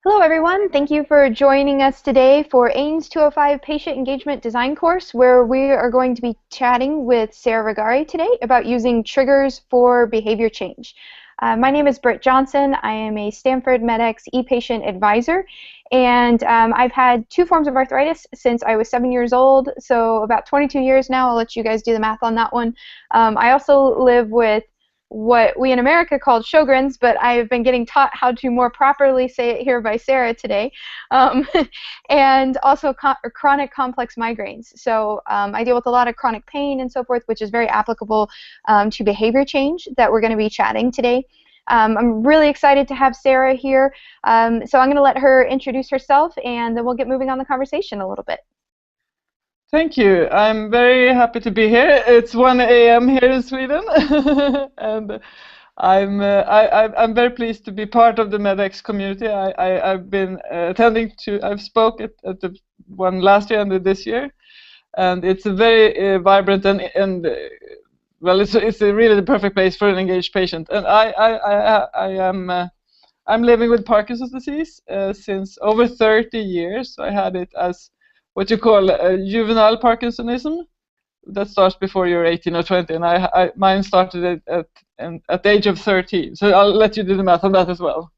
Hello everyone, thank you for joining us today for AIMS 205 Patient Engagement Design course, where we are going to be chatting with Sarah Rigari today about using triggers for behavior change. My name is Britt Johnson. I am a Stanford MedX e-patient advisor, and I've had two forms of arthritis since I was 7 years old, so about 22 years now. I'll let you guys do the math on that one. I also live with what we in America called Sjogren's, but I've been getting taught how to more properly say it here by Sarah today, and also chronic complex migraines. So I deal with a lot of chronic pain and so forth, which is very applicable to behavior change that we're going to be chatting today. I'm really excited to have Sarah here, so I'm going to let her introduce herself, and then we'll get moving on the conversation a little bit. Thank you. I'm very happy to be here. It's 1 a.m. here in Sweden, and I'm very pleased to be part of the MedX community. I've been I've spoke at the one last year and this year, and it's a very vibrant and well, it's really the perfect place for an engaged patient. And I'm living with Parkinson's disease since over 30 years. I had it as what you call juvenile Parkinsonism. That starts before you're 18 or 20, and mine started at the age of 13. So I'll let you do the math on that as well.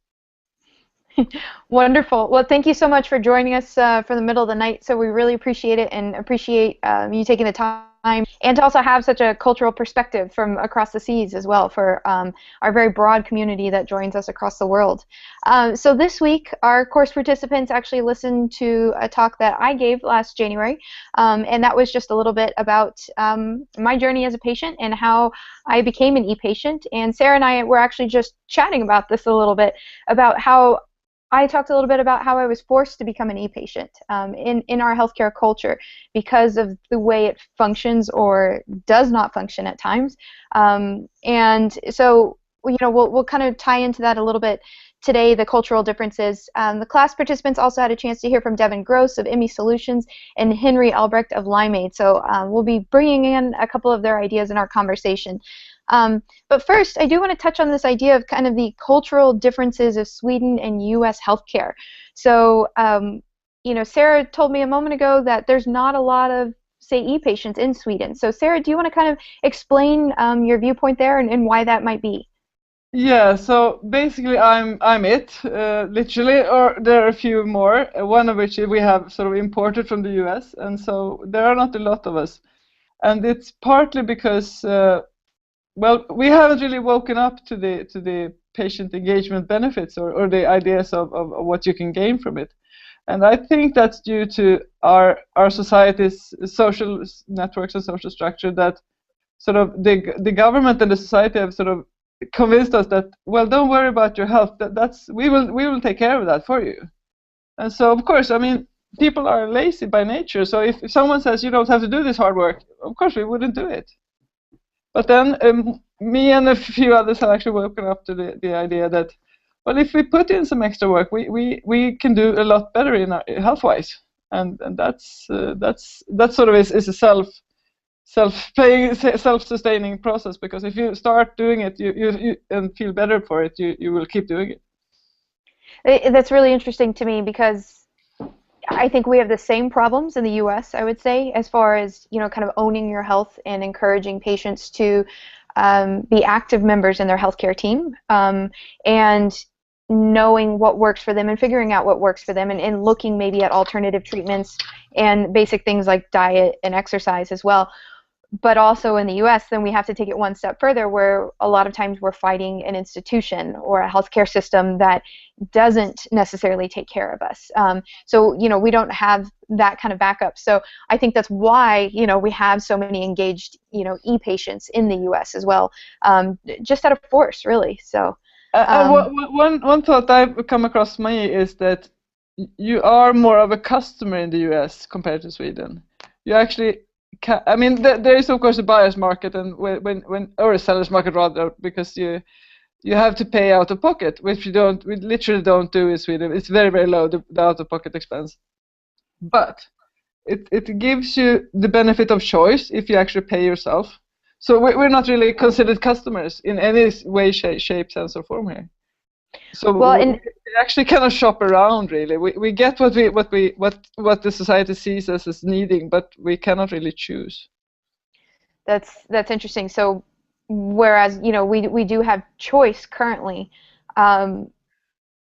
Wonderful. Well, thank you so much for joining us for the middle of the night. So we really appreciate it, and appreciate you taking the time, and to also have such a cultural perspective from across the seas as well for our very broad community that joins us across the world. So this week, our course participants actually listened to a talk that I gave last January, and that was just a little bit about my journey as a patient and how I became an e-patient. And Sarah and I were actually just chatting about this a little bit, about how I talked a little bit about how I was forced to become an e-patient in our healthcare culture because of the way it functions or does not function at times. And so, you know, we'll kind of tie into that a little bit today, the cultural differences. The class participants also had a chance to hear from Devin Gross of IMI Solutions and Henry Albrecht of Limeade. So we'll be bringing in a couple of their ideas in our conversation. But first, I do want to touch on this idea of kind of the cultural differences of Sweden and U.S. healthcare. So, you know, Sarah told me a moment ago that there's not a lot of, say, e-patients in Sweden. So, Sarah, do you want to kind of explain your viewpoint there and why that might be? Yeah, so basically I'm it, literally, or there are a few more, one of which we have sort of imported from the US, and so there are not a lot of us. And it's partly because well, we haven't really woken up to the patient engagement benefits or the ideas of what you can gain from it. And I think that's due to our society's social networks and social structure, that sort of the government and the society have sort of convinced us that, well, don't worry about your health, we will take care of that for you. And so, of course, I mean, people are lazy by nature, so if someone says you don't have to do this hard work, of course we wouldn't do it. But then me and a few others have actually woken up to the idea that, well, if we put in some extra work, we can do a lot better in our health-wise, and that's sort of is a self-paying, self-sustaining process, because if you start doing it, you and feel better for it, you will keep doing it. That's really interesting to me, because I think we have the same problems in the U.S., I would say, as far as, you know, kind of owning your health and encouraging patients to be active members in their healthcare team, and knowing what works for them and figuring out what works for them, and looking maybe at alternative treatments and basic things like diet and exercise as well. But also in the U.S., then we have to take it one step further, where a lot of times we're fighting an institution or a healthcare system that doesn't necessarily take care of us. So, you know, we don't have that kind of backup. So I think that's why, you know, we have so many engaged, you know, e-patients in the U.S. as well, just out of force, really. So. One thought I've come across me is that you are more of a customer in the U.S. compared to Sweden. You actually, I mean, there is of course a buyer's market, and or a seller's market rather, because you have to pay out of pocket, which we literally don't do in Sweden. It's very, very low, the out of pocket expense. But it gives you the benefit of choice if you actually pay yourself. So we're not really considered customers in any way, shape, sense, or form here. So Well, and we actually cannot shop around really. We get what the society sees as needing, but we cannot really choose. that's interesting. So whereas, we do have choice currently, um,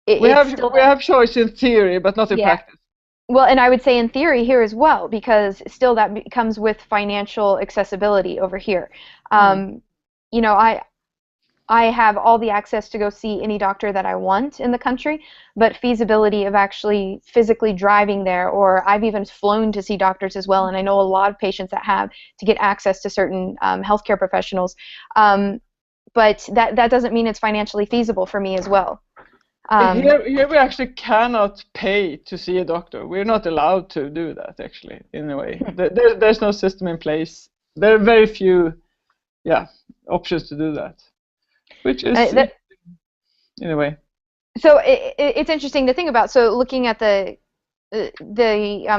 it's still We have choice in theory, but not in yeah. practice. Well, and I would say in theory here as well, because still that comes with financial accessibility over here. Mm. Um, you know, I have all the access to go see any doctor that I want in the country, but feasibility of actually physically driving there, or I've even flown to see doctors as well, and I know a lot of patients that have to get access to certain healthcare professionals. Um, but that doesn't mean it's financially feasible for me as well. Here we actually cannot pay to see a doctor. We're not allowed to do that actually, in a way. There's no system in place. There are very few, yeah, options to do that, which is That, in a way. so it's interesting to think about. So looking at the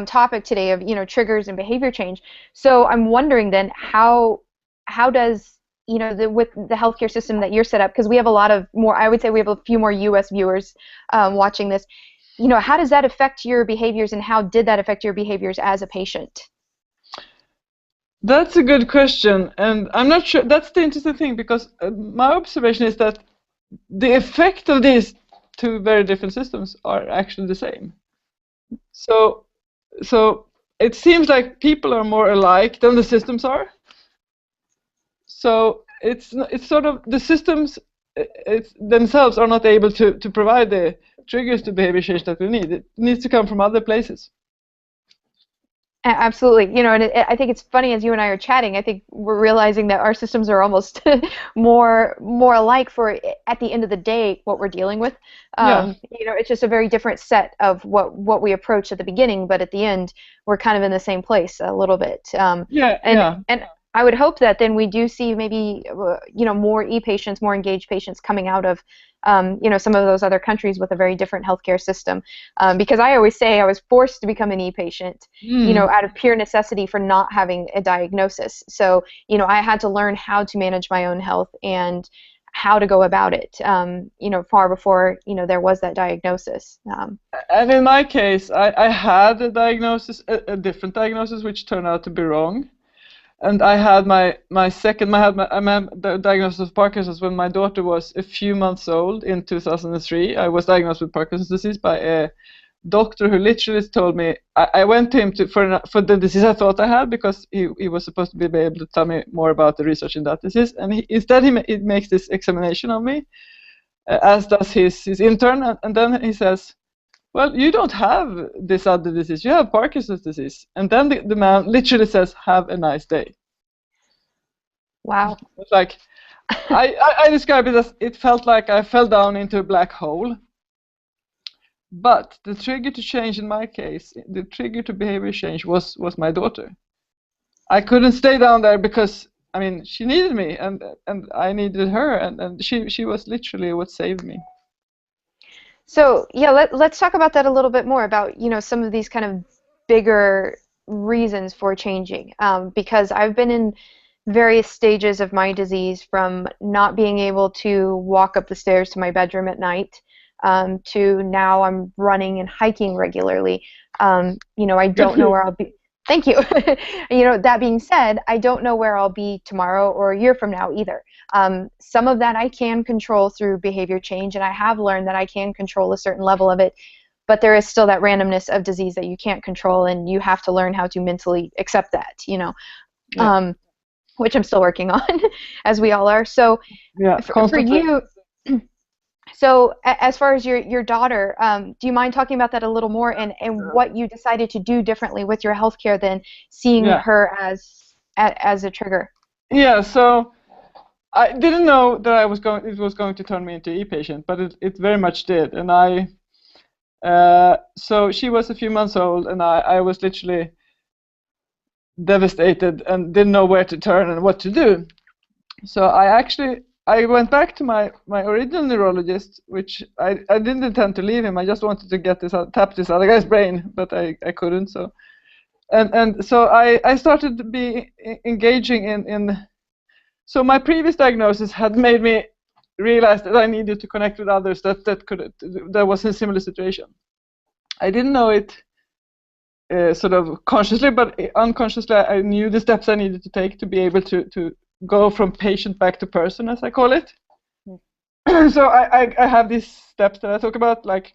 topic today of triggers and behavior change. So I'm wondering then how does with the healthcare system that you're set up, because we have a lot of more, I would say we have a few more U.S. viewers watching this. How does that affect your behaviors, and how did that affect your behaviors as a patient? That's a good question, and I'm not sure. That's the interesting thing, because my observation is that the effect of these two very different systems are actually the same. So, so it seems like people are more alike than the systems are. So it's sort of the systems themselves are not able to provide the triggers to behavior change that we need. It needs to come from other places. Absolutely. And I think it's funny as you and I are chatting, I think we're realizing that our systems are almost more alike for at the end of the day what we're dealing with. Yeah. It's just a very different set of what we approach at the beginning, but at the end we're kind of in the same place a little bit. Yeah, And yeah. and I would hope that then we do see maybe more e-patients, more engaged patients coming out of some of those other countries with a very different healthcare system. Because I always say I was forced to become an e-patient, Mm. out of pure necessity for not having a diagnosis. So, I had to learn how to manage my own health and how to go about it, far before, there was that diagnosis. And in my case, I had a diagnosis, a different diagnosis, which turned out to be wrong. And I had my second, I had the diagnosis of Parkinson's when my daughter was a few months old in 2003. I was diagnosed with Parkinson's disease by a doctor who literally told me, I went to him for the disease I thought I had, because he was supposed to be able to tell me more about the research in that disease. And instead he makes this examination of me, as does his intern. And then he says, well, you don't have this other disease. You have Parkinson's disease. And then the man literally says, have a nice day. Wow. It's like, I describe it as, it felt like I fell down into a black hole. But the trigger to change in my case, the trigger to behavior change was my daughter. I couldn't stay down there because, I mean, she needed me, and I needed her, and she was literally what saved me. So yeah, let's talk about that a little bit more about some of these kind of bigger reasons for changing, because I've been in various stages of my disease, from not being able to walk up the stairs to my bedroom at night, to now I'm running and hiking regularly. I don't know where I'll be. Thank you. That being said, I don't know where I'll be tomorrow or a year from now either. Some of that I can control through behavior change, and I have learned that I can control a certain level of it, but there is still that randomness of disease that you can't control, and you have to learn how to mentally accept that, Yeah. which I'm still working on, as we all are. So Yeah, for you, so as far as your daughter, do you mind talking about that a little more, and what you decided to do differently with your healthcare than seeing yeah. her as a trigger? Yeah, so I didn't know that it was going to turn me into e-patient, but it very much did. And so she was a few months old, and I was literally devastated and didn't know where to turn and what to do. So I went back to my original neurologist, which I didn't intend to leave him. I just wanted to tap this other guy's brain, but I couldn't. So so I started to be engaging in. So my previous diagnosis had made me realized that I needed to connect with others that was in a similar situation. I didn't know it sort of consciously, but unconsciously I knew the steps I needed to take to be able to go from patient back to person, as I call it. So I have these steps that I talk about, like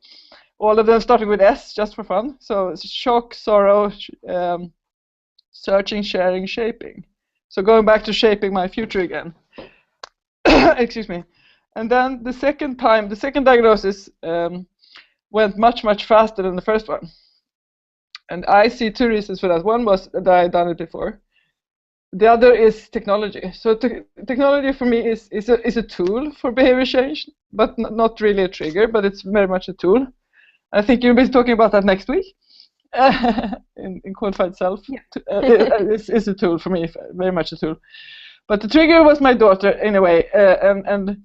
all of them starting with S, just for fun. So it's shock, sorrow, searching, sharing, shaping. So going back to shaping my future again. Excuse me. And then the second diagnosis went much, much faster than the first one. And I see two reasons for that. One was that I had done it before. The other is technology. So technology for me is a tool for behavior change, but not really a trigger, but it's very much a tool. I think you'll be talking about that next week. In qualified self, yeah. It's a tool for me, very much a tool. But the trigger was my daughter in a way, and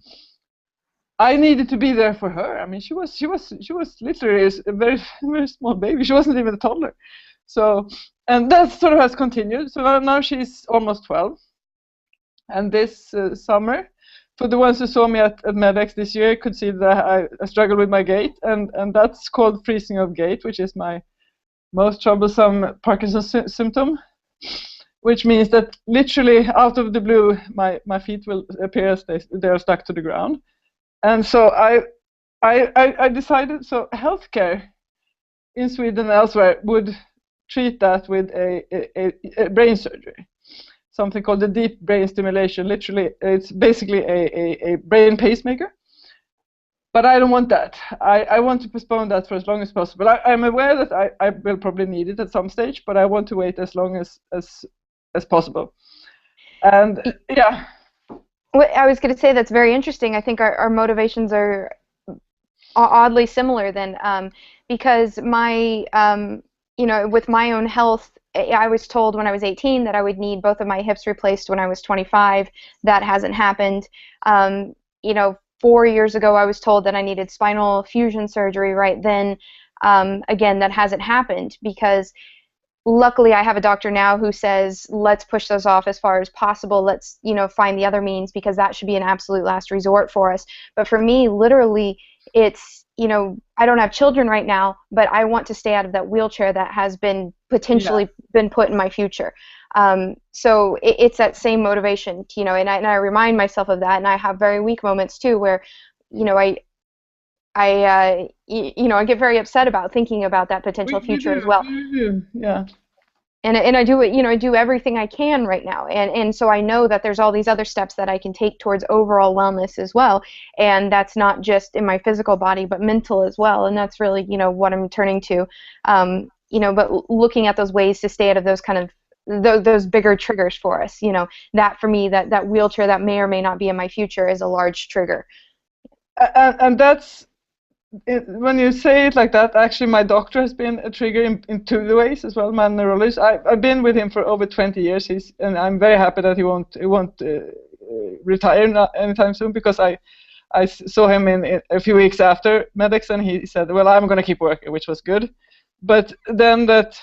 I needed to be there for her. I mean, she was literally a very, very small baby. She wasn't even a toddler. So, and that sort of has continued. So now she's almost 12. And this summer, for the ones who saw me at MedX this year, could see that I struggle with my gait, and that's called freezing of gait, which is my most troublesome Parkinson's symptom, which means that literally out of the blue, my feet will appear as they are stuck to the ground. And so I decided, so healthcare in Sweden and elsewhere would treat that with a brain surgery, something called the deep brain stimulation. Literally, it's basically a brain pacemaker. But I don't want that. I want to postpone that for as long as possible. I'm aware that I will probably need it at some stage, but I want to wait as long as possible. And yeah. Well, I was going to say that's very interesting. I think our motivations are oddly similar then, because my, with my own health, I was told when I was 18 that I would need both of my hips replaced when I was 25. That hasn't happened. 4 years ago, I was told that I needed spinal fusion surgery right then. Again, that hasn't happened because luckily I have a doctor now who says, let's push those off as far as possible. Let's, find the other means because that should be an absolute last resort for us. But for me, literally, it's, I don't have children right now, but I want to stay out of that wheelchair that has been potentially been put in my future. So it's that same motivation, and I remind myself of that, and I have very weak moments too where, I get very upset about thinking about that potential future as well. Yeah. And I do it, I do everything I can right now, and so I know that there's all these other steps that I can take towards overall wellness as well, and that's not just in my physical body but mental as well, and that's really what I'm turning to, but looking at those ways to stay out of those kind of those bigger triggers for us, that for me, that wheelchair that may or may not be in my future is a large trigger. And that's it, when you say it like that, actually my doctor has been a trigger in two ways as well, my neurologist. I've been with him for over 20 years, and I'm very happy that he won't retire anytime soon, because I saw him in a few weeks after MedX, and he said, well, I'm going to keep working, which was good. But then that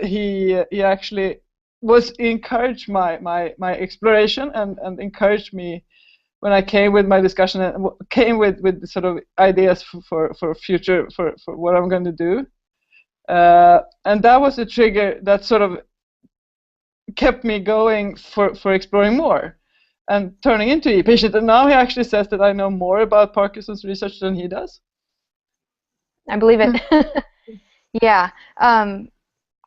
he actually was encouraged my exploration and encouraged me when I came with my discussion and came with sort of ideas for future for what I'm going to do, and that was a trigger that sort of kept me going for exploring more and turning into e-patient. And now he actually says that I know more about Parkinson's research than he does. I believe it. Yeah.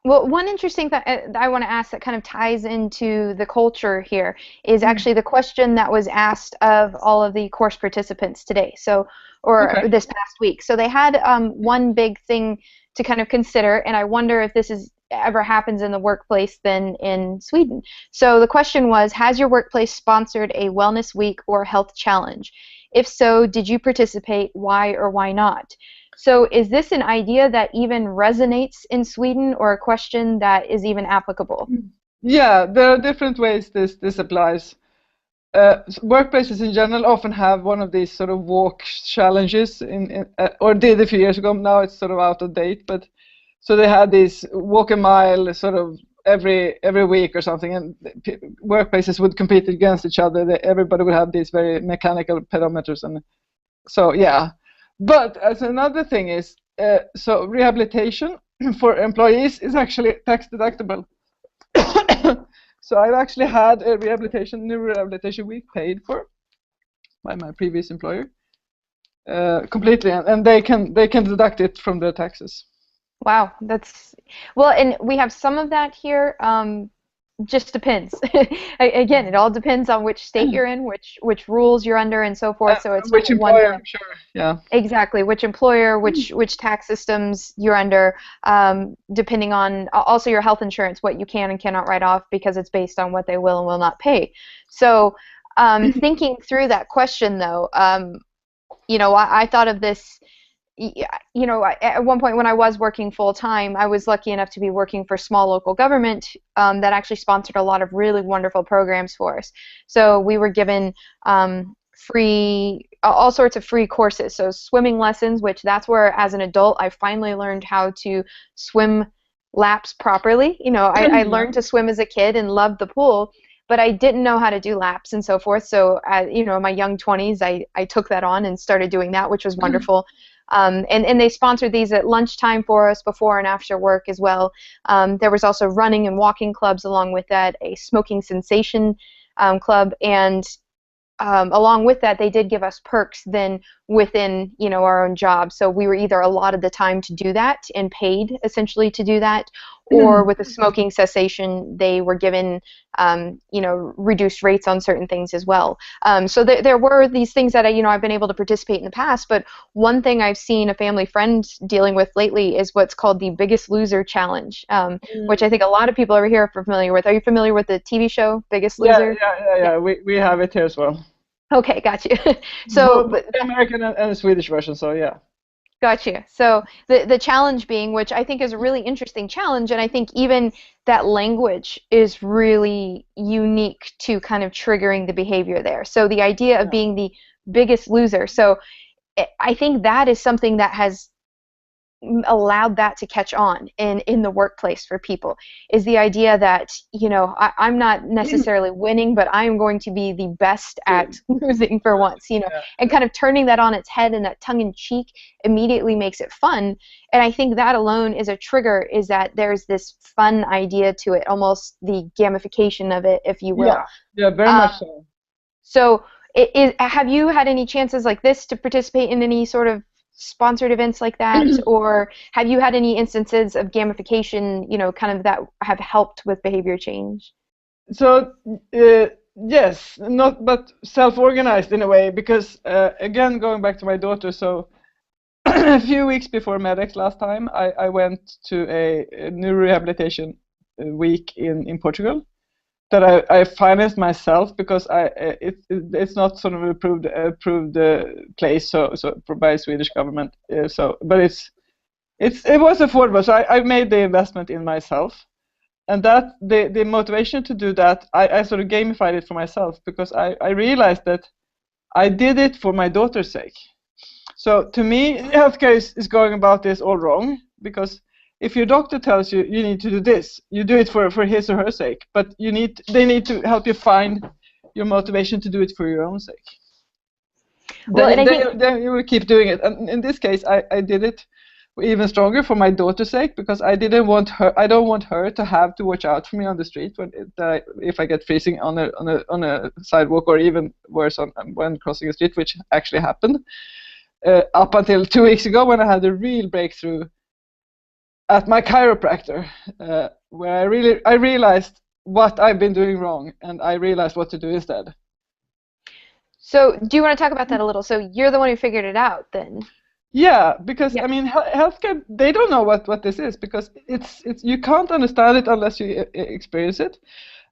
Well, one interesting thing I want to ask that kind of ties into the culture here is actually the question that was asked of all of the course participants today, this past week. So they had one big thing to kind of consider, and I wonder if this ever happens in the workplace then in Sweden. So the question was, has your workplace sponsored a wellness week or health challenge? If so, did you participate? Why or why not? So is this an idea that even resonates in Sweden, or a question that is even applicable? Yeah, there are different ways this applies. Workplaces in general often have one of these sort of walk challenges, or did a few years ago. Now it's sort of out of date, but so they had these walk a mile sort of every week or something, and workplaces would compete against each other. Everybody would have these very mechanical pedometers, and so yeah. But as another thing is, so rehabilitation for employees is actually tax deductible. So I've actually had a new rehabilitation week paid for by my previous employer, completely, and they can deduct it from their taxes. Wow, that's well, and we have some of that here. Just depends. Again, it all depends on which state you're in, which rules you're under, and so forth. So it's which not one employer, I'm sure. Yeah. exactly which employer, which tax systems you're under, depending on also your health insurance, what you can and cannot write off because it's based on what they will and will not pay. So, thinking through that question though, you know, I thought of this. You know, at one point when I was working full time, I was lucky enough to be working for small local government that actually sponsored a lot of really wonderful programs for us. So we were given all sorts of free courses. So swimming lessons, which that's where as an adult I finally learned how to swim laps properly. You know, I learned to swim as a kid and loved the pool, but I didn't know how to do laps and so forth. So, you know, in my young 20s, I took that on and started doing that, which was wonderful. And they sponsored these at lunchtime for us before and after work as well. There was also running and walking clubs along with that, a smoking cessation club, and along with that, they did give us perks then within, you know, our own job. So we were either allotted the time to do that and paid essentially to do that, or with the smoking cessation, they were given, you know, reduced rates on certain things as well. So there were these things that I've been able to participate in the past. But one thing I've seen a family friend dealing with lately is what's called the Biggest Loser Challenge, which I think a lot of people over here are familiar with. Are you familiar with the TV show Biggest Loser? Yeah. We have it here as well. Okay, got you. So both the American and the Swedish version. So yeah. Gotcha. So the challenge being, which I think is a really interesting challenge, and I think even that language is really unique to kind of triggering the behavior there. So the idea of being the biggest loser. So I think that is something that has allowed that to catch on in the workplace for people, is the idea that, you know, I'm not necessarily winning, but I'm going to be the best at losing for once, you know, and kind of turning that on its head, and that tongue-in-cheek immediately makes it fun. And I think that alone is a trigger, is that there's this fun idea to it, almost the gamification of it, if you will. Yeah, very much so. So have you had any chances like this to participate in any sort of sponsored events like that, or have you had any instances of gamification, you know, kind of that have helped with behavior change? So yes, not but self-organized in a way, because again, going back to my daughter, so a few weeks before MEDEX last time, I went to a new rehabilitation week in Portugal that I financed myself, because it's not sort of approved place, so by Swedish government. But it was affordable, so I made the investment in myself, and that the motivation to do that, I sort of gamified it for myself, because I realized that I did it for my daughter's sake. So to me, healthcare is going about this all wrong, because if your doctor tells you you need to do this, you do it for his or her sake, but they need to help you find your motivation to do it for your own sake. Well, then you will keep doing it. And in this case, I did it even stronger for my daughter's sake, because I don't want her to have to watch out for me on the street if I get freezing on a sidewalk, or even worse when crossing a street, which actually happened up until 2 weeks ago, when I had a real breakthrough at my chiropractor, where I realized what I've been doing wrong, and I realized what to do instead. So do you want to talk about that a little? So you're the one who figured it out then? Yeah, because I mean, healthcare, they don't know what this is, because it's you can't understand it unless you experience it,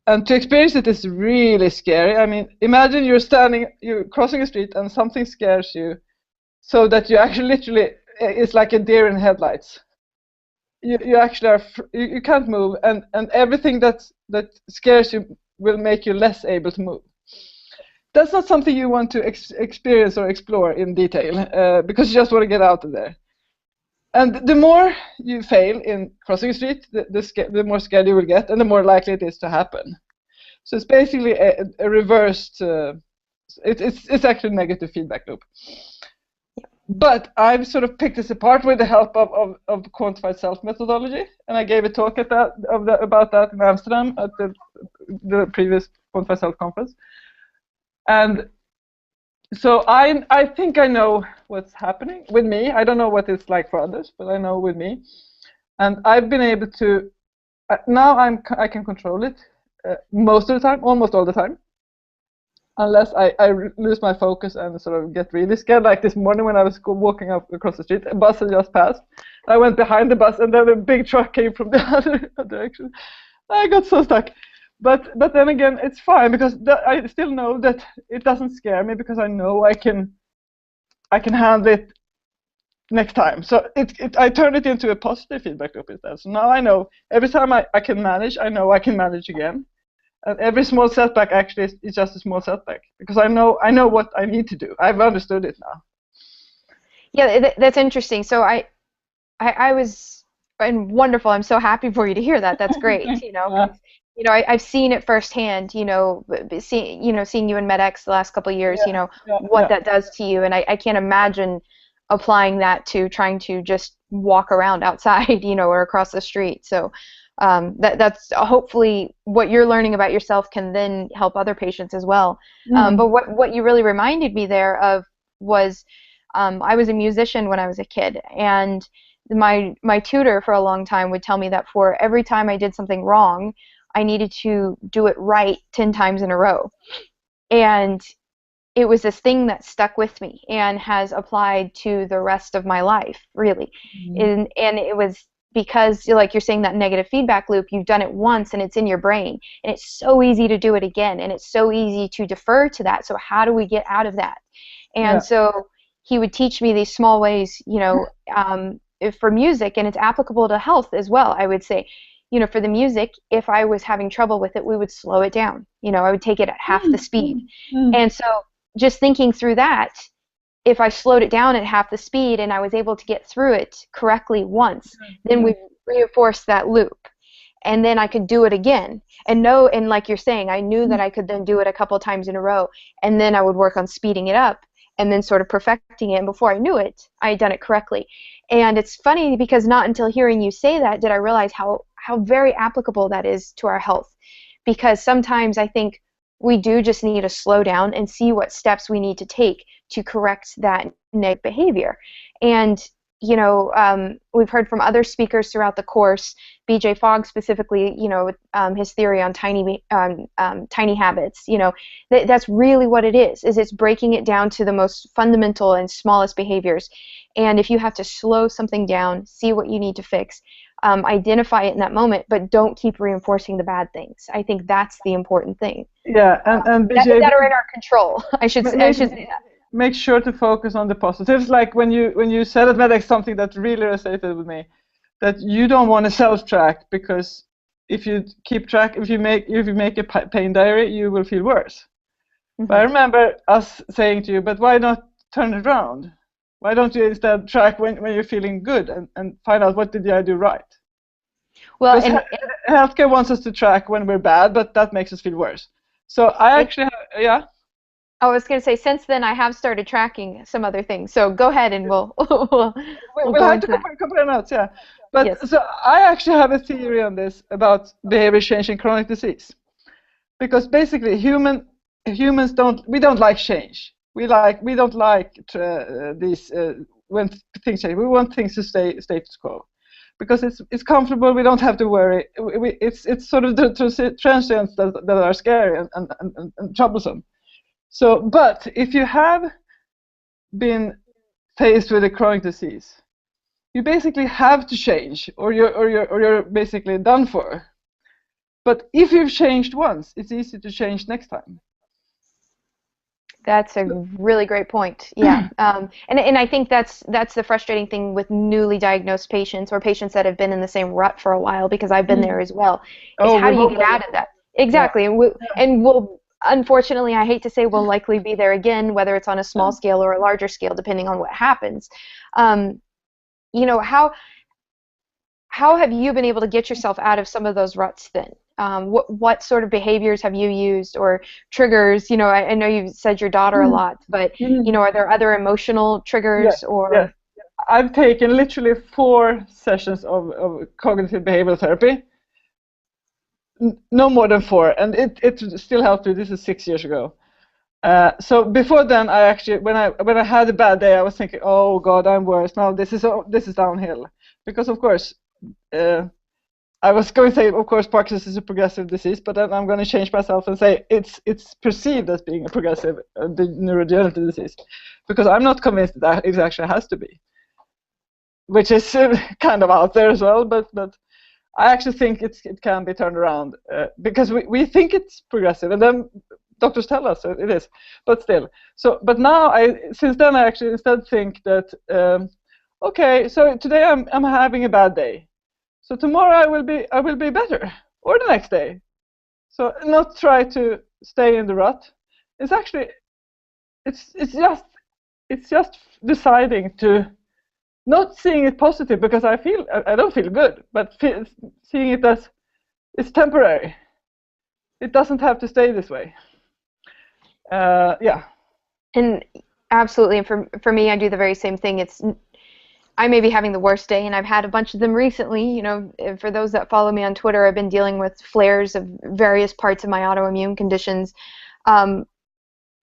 and to experience it is really scary. I mean, imagine you're crossing a street and something scares you, so that you actually literally, it's like a deer in headlights. You actually you can't move, and everything that scares you will make you less able to move. That's not something you want to experience or explore in detail, because you just want to get out of there. And the more you fail in crossing a street, the more scared you will get, and the more likely it is to happen. So it's basically a reversed. It's actually a negative feedback loop. But I've sort of picked this apart with the help of quantified self methodology, and I gave a talk at about that in Amsterdam at the previous quantified self conference. And so I think I know what's happening with me. I don't know what it's like for others, but I know with me, and I've been able to. Now I can control it most of the time, almost all the time. Unless I lose my focus and sort of get really scared, like this morning when I was walking up across the street, a bus had just passed. I went behind the bus, and then a big truck came from the other direction. I got so stuck. But then again, it's fine, because I still know that it doesn't scare me, because I know I can handle it next time. So I turned it into a positive feedback loop instead. So now I know every time I can manage, I know I can manage again. And every small setback actually is just a small setback, because I know what I need to do. I've understood it now. Yeah, that's interesting. So I was, and wonderful. I'm so happy for you to hear that. That's great. I've seen it firsthand. Seeing you in MedX the last couple of years. What that does to you, and I can't imagine applying that to trying to just walk around outside, or across the street. So. That's hopefully what you're learning about yourself can then help other patients as well. But what you really reminded me there of was I was a musician when I was a kid, and my tutor for a long time would tell me that for every time I did something wrong, I needed to do it right 10 times in a row. And it was this thing that stuck with me and has applied to the rest of my life, really. And it was because, like you're saying, that negative feedback loop, you've done it once and it's in your brain, and it's so easy to do it again, and it's so easy to defer to that. So how do we get out of that? And so he would teach me these small ways, for music, and it's applicable to health as well, I would say. For the music, if I was having trouble with it, we would slow it down. I would take it at half the speed. And so just thinking through that, if I slowed it down at half the speed and I was able to get through it correctly once, then we reinforced that loop. And then I could do it again. And like you're saying, I knew that I could then do it a couple times in a row, and then I would work on speeding it up and then sort of perfecting it. And before I knew it, I had done it correctly. And it's funny, because not until hearing you say that did I realize how very applicable that is to our health. Because sometimes I think we do just need to slow down and see what steps we need to take to correct that negative behavior. And we've heard from other speakers throughout the course, B.J. Fogg specifically, his theory on tiny habits. That's really what it is it's breaking it down to the most fundamental and smallest behaviors. And if you have to slow something down, see what you need to fix, identify it in that moment, but don't keep reinforcing the bad things. I think that's the important thing. Yeah, and BJ, that are in our control. I should say that. Make sure to focus on the positives. Like when you said at MedX something that really resonated with me, that you don't want to self-track, because if you keep track, if you make a pain diary, you will feel worse. But I remember us saying to you, but why not turn it around? Why don't you instead track when you're feeling good and find out what did I do right? Well, healthcare wants us to track when we're bad, but that makes us feel worse. So I actually I was going to say, since then I have started tracking some other things. So go ahead and we'll go have to compare notes, yeah. But yes. So I actually have a theory on this about behavior change in chronic disease, because basically humans don't like change. We don't like these when things change. We want things to stay status quo, because it's comfortable. We don't have to worry. It's sort of the transients that are scary and troublesome. So, but if you have been faced with a chronic disease, you basically have to change, or you're basically done for. But if you've changed once, it's easy to change next time. That's a really great point. Yeah, and I think that's the frustrating thing with newly diagnosed patients, or patients that have been in the same rut for a while, because I've been there as well. Is how do you get out of that? Exactly, yeah. and we'll unfortunately, I hate to say, we'll likely be there again, whether it's on a small scale or a larger scale, depending on what happens. how have you been able to get yourself out of some of those ruts then? What sort of behaviors have you used or triggers? I know you said your daughter a lot, but are there other emotional triggers Yes, yes. or? I've taken literally 4 sessions of cognitive behavioral therapy. No more than 4, and it still helped me. This is 6 years ago. So before then, I actually, when I had a bad day, I was thinking, oh God, I'm worse now. This is downhill, because of course, I was going to say, of course, Parkinson's is a progressive disease, but then I'm going to change myself and say it's perceived as being a progressive neurodegenerative disease, because I'm not convinced that it actually has to be, which is kind of out there as well. But I actually think it can be turned around, because we think it's progressive, and then doctors tell us it is, but still. So, but now since then I actually instead think that okay, so today I'm having a bad day, so tomorrow I will be better, or the next day. So not try to stay in the rut. It's actually it's just deciding to not seeing it positive, because I don't feel good, but seeing it as it's temporary. It doesn't have to stay this way. Yeah. And absolutely, and for me, I do the very same thing. I may be having the worst day, and I've had a bunch of them recently. For those that follow me on Twitter, I've been dealing with flares of various parts of my autoimmune conditions.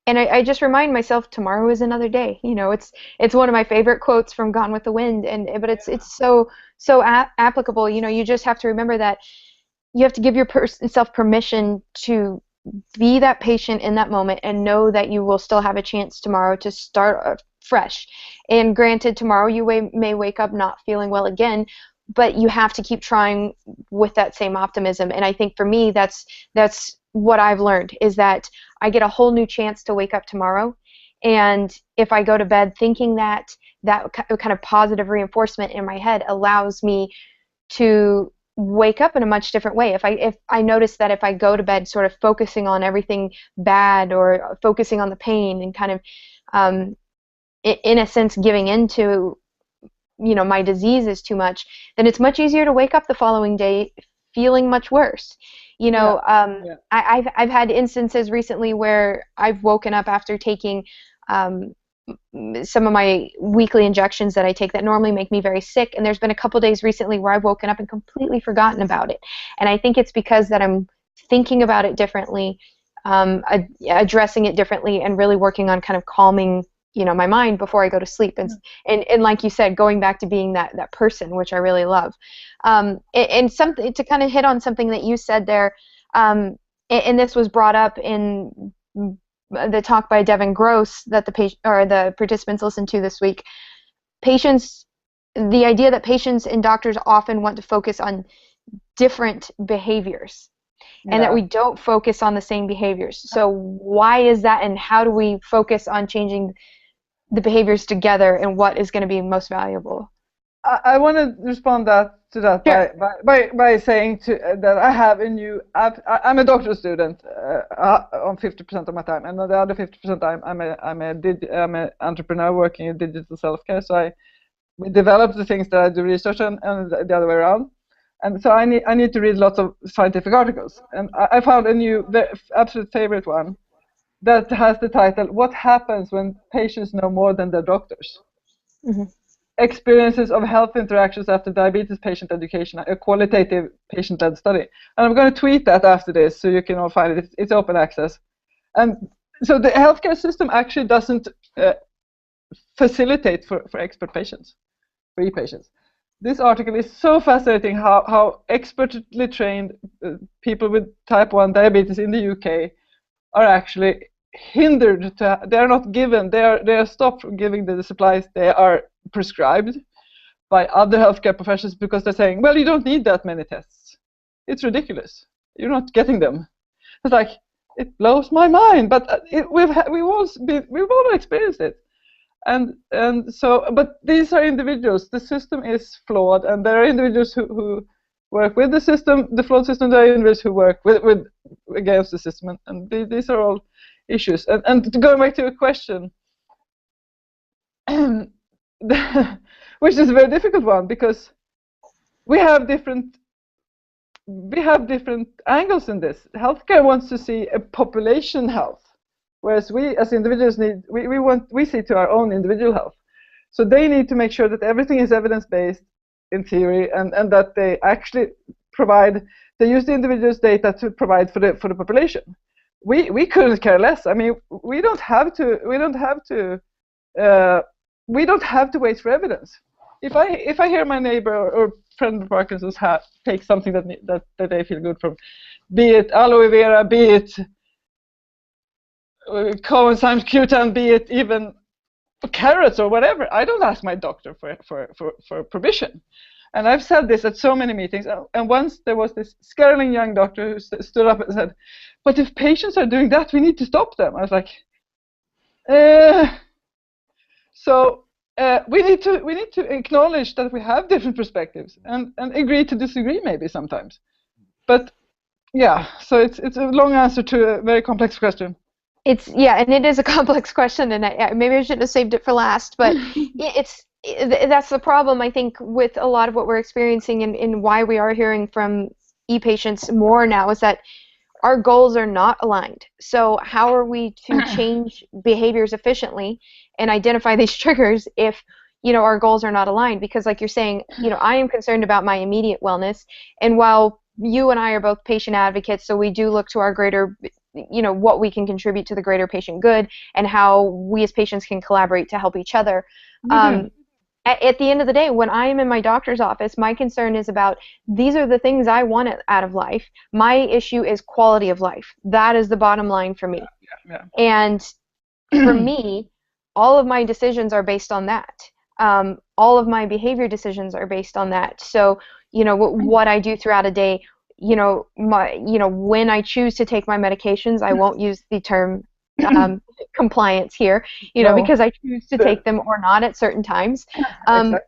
And I just remind myself, tomorrow is another day. It's one of my favorite quotes from Gone with the Wind, but it's so applicable. You just have to remember that you have to give yourself permission to be that patient in that moment, and know that you will still have a chance tomorrow to start fresh. And granted, tomorrow you may wake up not feeling well again, but you have to keep trying with that same optimism. And I think for me, that's what I've learned, is that I get a whole new chance to wake up tomorrow. And if I go to bed thinking that kind of positive reinforcement in my head allows me to wake up in a much different way. If I notice that if I go to bed sort of focusing on everything bad, or focusing on the pain, and kind of in a sense giving into my disease is too much, then it's much easier to wake up the following day feeling much worse. I've had instances recently where I've woken up after taking some of my weekly injections that I take that normally make me very sick, and there's been a couple days recently where I've woken up and completely forgotten about it. And I think it's because that I'm thinking about it differently, addressing it differently, and really working on kind of calming my mind before I go to sleep, and like you said, going back to being that person, which I really love. And something to kind of hit on something that you said there, and this was brought up in the talk by Devin Gross that the participants listened to this week. The idea that patients and doctors often want to focus on different behaviors, and that we don't focus on the same behaviors. So why is that, and how do we focus on changing the behaviors together, and what is going to be most valuable? I want to respond to that Sure. by saying that I have a new. I'm a doctoral student on 50% of my time, and on the other 50% time, I'm an entrepreneur working in digital self-care. So we develop the things that I do research on, and the other way around. And so I need to read lots of scientific articles, and I found the absolute favorite one that has the title, "What happens when patients know more than their doctors?" Mm-hmm. Experiences of health interactions after diabetes patient education, a qualitative patient-led study. And I'm going to tweet that after this, so you can all find it. It's open access. And so the healthcare system actually doesn't facilitate for expert patients, for e-patients. This article is so fascinating, how expertly trained people with type 1 diabetes in the UK are actually hindered. They are not given, they are stopped from giving the supplies they are prescribed by other healthcare professionals, because they're saying, well, you don't need that many tests. It's ridiculous. You're not getting them. It's like, it blows my mind, but we've all experienced it. And so, but these are individuals. The system is flawed, and there are individuals who work with the system, the flawed system. There are individuals who work with against the system, and these are all issues. And to go back to your question, which is a very difficult one because we have different angles in this. Healthcare wants to see a population health, whereas we as individuals we see to our own individual health. So they need to make sure that everything is evidence-based in theory, and that they actually they use the individual's data to provide for the population. We couldn't care less. I mean, we don't have to wait for evidence. If I hear my neighbor or friend with Parkinson's take something that they feel good from, be it aloe vera, be it coenzyme Q10, be it even carrots or whatever, I don't ask my doctor for permission. And I've said this at so many meetings. And once there was this scaring young doctor who stood up and said, "But if patients are doing that, we need to stop them." I was like, So we need to acknowledge that we have different perspectives and agree to disagree maybe sometimes. But yeah, so it's a long answer to a very complex question. And it is a complex question, and maybe I shouldn't have saved it for last, but that's the problem, I think, with a lot of what we're experiencing and why we are hearing from e-patients more now is that our goals are not aligned. So how are we to change behaviors efficiently and identify these triggers if our goals are not aligned? Because like you're saying, I am concerned about my immediate wellness, and while you and I are both patient advocates, so we do look to our greater what we can contribute to the greater patient good and how we as patients can collaborate to help each other. At the end of the day, when I am in my doctor's office, my concern is about these are the things I want out of life. My issue is quality of life. That is the bottom line for me. And for me, all of my decisions are based on that. All of my behavior decisions are based on that. So, what I do throughout a day, when I choose to take my medications, I won't use the term compliance here, because I choose to take them or not at certain times. Exactly.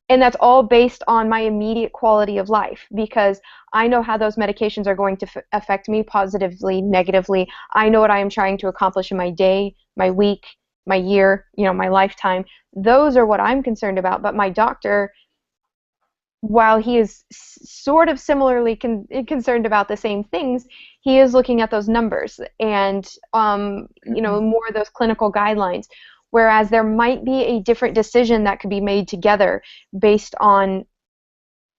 And that's all based on my immediate quality of life, because I know how those medications are going to affect me positively, negatively. I know what I am trying to accomplish in my day, my week, my year, my lifetime. Those are what I'm concerned about. But my doctor, while he is sort of similarly concerned about the same things, he is looking at those numbers and more of those clinical guidelines, whereas there might be a different decision that could be made together based on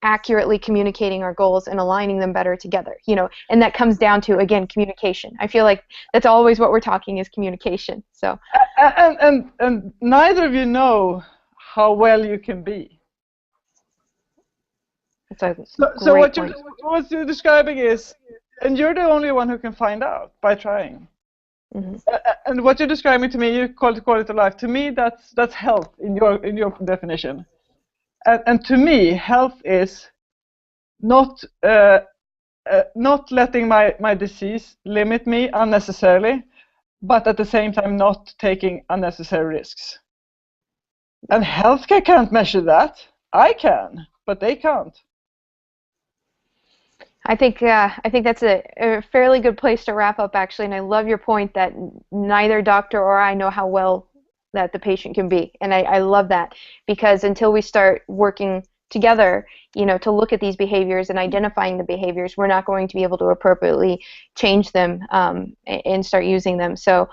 accurately communicating our goals and aligning them better together, and that comes down to, again, communication. I feel like that's always what we're talking is communication. So and neither of you know how well you can be. So what you're describing is, and you're the only one who can find out by trying. And what you're describing to me, you call it quality of life. To me, that's health in your definition. And to me, health is not letting my disease limit me unnecessarily, but at the same time not taking unnecessary risks. And healthcare can't measure that. I can, but they can't. I think that's a fairly good place to wrap up, actually, and I love your point that neither doctor or I know how well that the patient can be, and I love that, because until we start working together, to look at these behaviors and identifying the behaviors, we're not going to be able to appropriately change them and start using them. So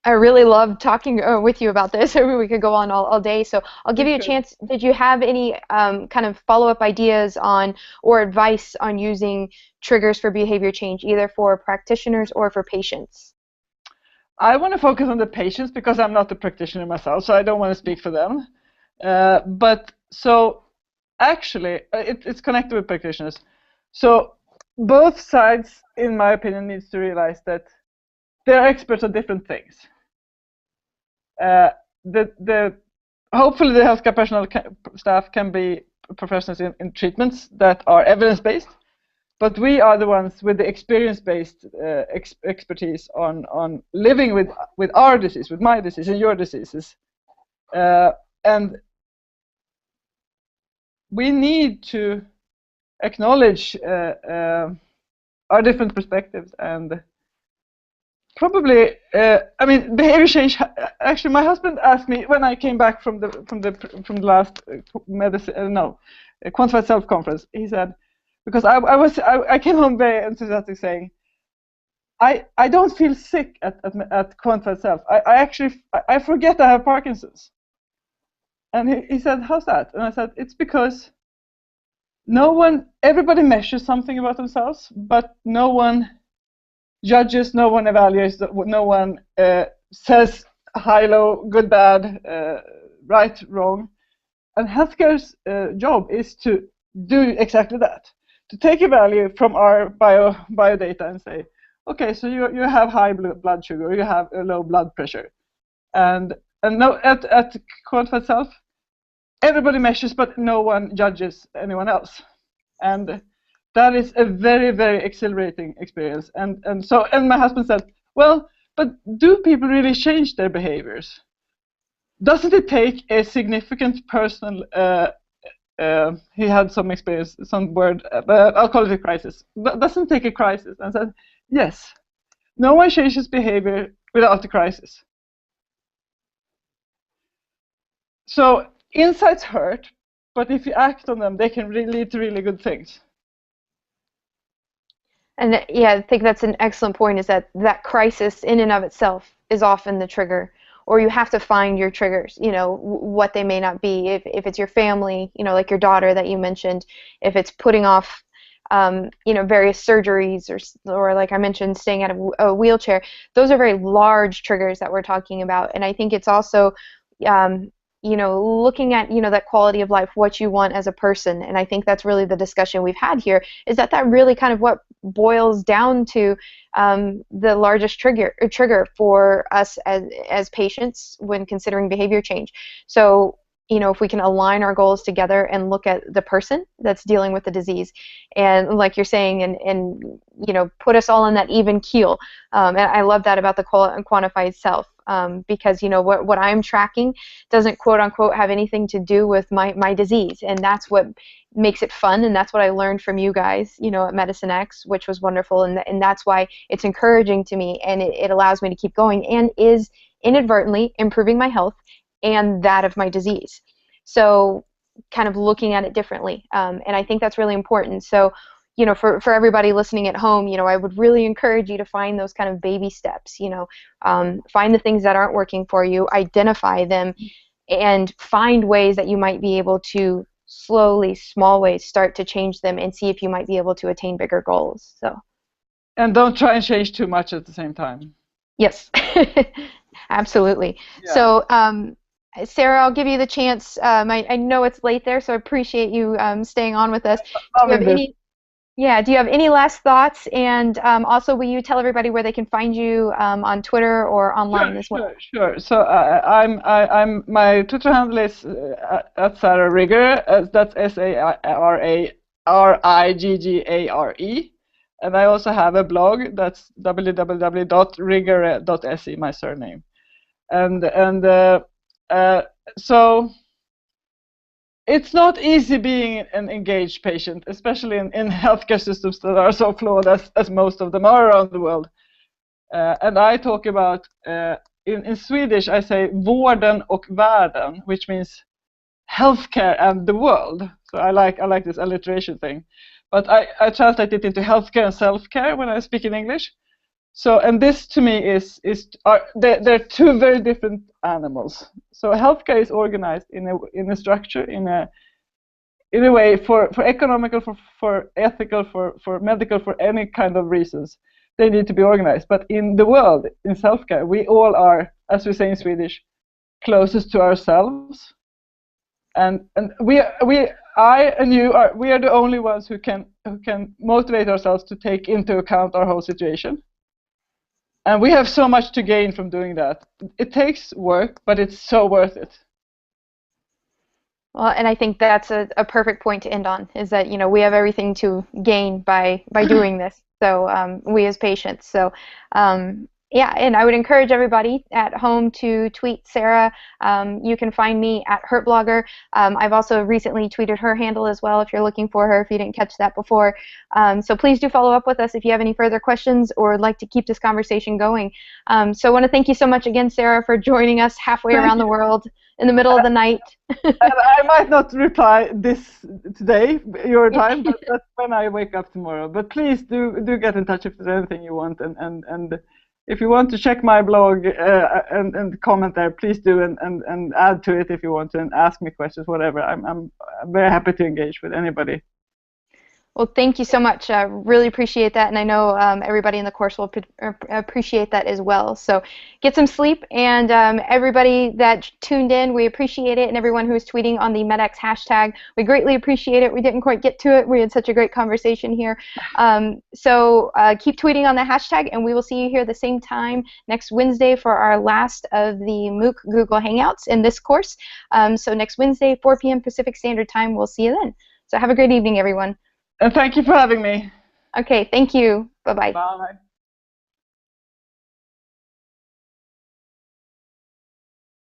I really love talking with you about this. We could go on all day. So I'll give you a chance. Did you have any kind of follow-up ideas on or advice on using triggers for behavior change, either for practitioners or for patients? I want to focus on the patients because I'm not a practitioner myself, so I don't want to speak for them. But so actually, it's connected with practitioners. So both sides, in my opinion, needs to realize that they're experts on different things. Hopefully the healthcare personnel staff can be professionals in treatments that are evidence-based, but we are the ones with the experience-based expertise on living with our disease, with my disease and your diseases, and we need to acknowledge our different perspectives and probably, I mean, behavior change. Actually, my husband asked me when I came back from the last medicine, no, quantified self conference. He said, because I came home very enthusiastic saying, I don't feel sick at quantified self. I actually I forget I have Parkinson's. And he said, how's that? And I said, it's because everybody measures something about themselves, but no one judges, no one evaluates, no one says high, low, good, bad, right, wrong. And healthcare's job is to do exactly that, to take a value from our bio data and say, okay, so you have high blood sugar, you have a low blood pressure, and no, at quantified self, everybody measures, but no one judges anyone else, and that is a very, very exhilarating experience. And my husband said, well, but do people really change their behaviors? Doesn't it take a significant personal he had some experience, some word, but I'll call it a crisis. Doesn't take a crisis. And I said, yes, no one changes behavior without a crisis. So insights hurt, but if you act on them, they can really lead to really good things. And yeah, I think that's an excellent point, is that crisis in and of itself is often the trigger, or you have to find your triggers, what they may not be. If it's your family, like your daughter that you mentioned, if it's putting off, various surgeries, or like I mentioned, staying out of a wheelchair, those are very large triggers that we're talking about. And I think it's also, looking at, that quality of life, what you want as a person. And I think that's really the discussion we've had here, is that really kind of what boils down to the largest trigger for us as patients when considering behavior change. So, if we can align our goals together and look at the person that's dealing with the disease, and like you're saying, and put us all in that even keel. And I love that about the quantified self, because what I'm tracking doesn't quote unquote have anything to do with my disease, and that's what makes it fun, and that's what I learned from you guys, at Medicine X, which was wonderful, and that's why it's encouraging to me, and it allows me to keep going, and is inadvertently improving my health and that of my disease. So kind of looking at it differently, and I think that's really important. So for everybody listening at home, I would really encourage you to find those kind of baby steps, find the things that aren't working for you, identify them, and find ways that you might be able to slowly, small ways, start to change them, and see if you might be able to attain bigger goals. So, and don't try and change too much at the same time. Yes. Absolutely. Yeah. So Sarah, I'll give you the chance. I know it's late there, so I appreciate you staying on with us. Do you have any last thoughts? And also, will you tell everybody where they can find you on Twitter or online as well? Sure. So I'm my Twitter handle is at Sarah Rigger. That's SARARIGGARE. And I also have a blog that's www.rigger.se, my surname. So it's not easy being an engaged patient, especially in healthcare systems that are so flawed as most of them are around the world. And I talk about, in Swedish, I say vården och världen, which means healthcare and the world. So I like this alliteration thing. But I translate it into healthcare and self-care when I speak in English. So, and this to me they're two very different animals. So healthcare is organized in a structure, in a way for economical, for ethical, for medical, for any kind of reasons. They need to be organized. But in the world, in self-care, we all are, as we say in Swedish, closest to ourselves. And I and you we are the only ones who can motivate ourselves to take into account our whole situation. And we have so much to gain from doing that. It takes work, but it's so worth it. Well, and I think that's a perfect point to end on, is that we have everything to gain by doing this. So we as patients. So Yeah, and I would encourage everybody at home to tweet Sarah. You can find me at HurtBlogger. I've also recently tweeted her handle as well if you're looking for her, if you didn't catch that before. So please do follow up with us if you have any further questions or would like to keep this conversation going. So I want to thank you so much again, Sarah, for joining us halfway Thank around the you. world in the middle of the night. And I might not reply this today, your time, but that's when I wake up tomorrow. But please do get in touch if there's anything you want, and if you want to check my blog and comment there, please do, and add to it if you want to, and ask me questions, whatever. I'm very happy to engage with anybody. Well, thank you so much. Really appreciate that, and I know everybody in the course will appreciate that as well. So get some sleep, and everybody that tuned in, we appreciate it, and everyone who is tweeting on the MedX hashtag, we greatly appreciate it. We didn't quite get to it. We had such a great conversation here. So keep tweeting on the hashtag, and we will see you here the same time next Wednesday for our last of the MOOC Google Hangouts in this course. So next Wednesday, 4 p.m. Pacific Standard Time. We'll see you then. So have a great evening, everyone. And thank you for having me. Okay, thank you. Bye-bye. Bye.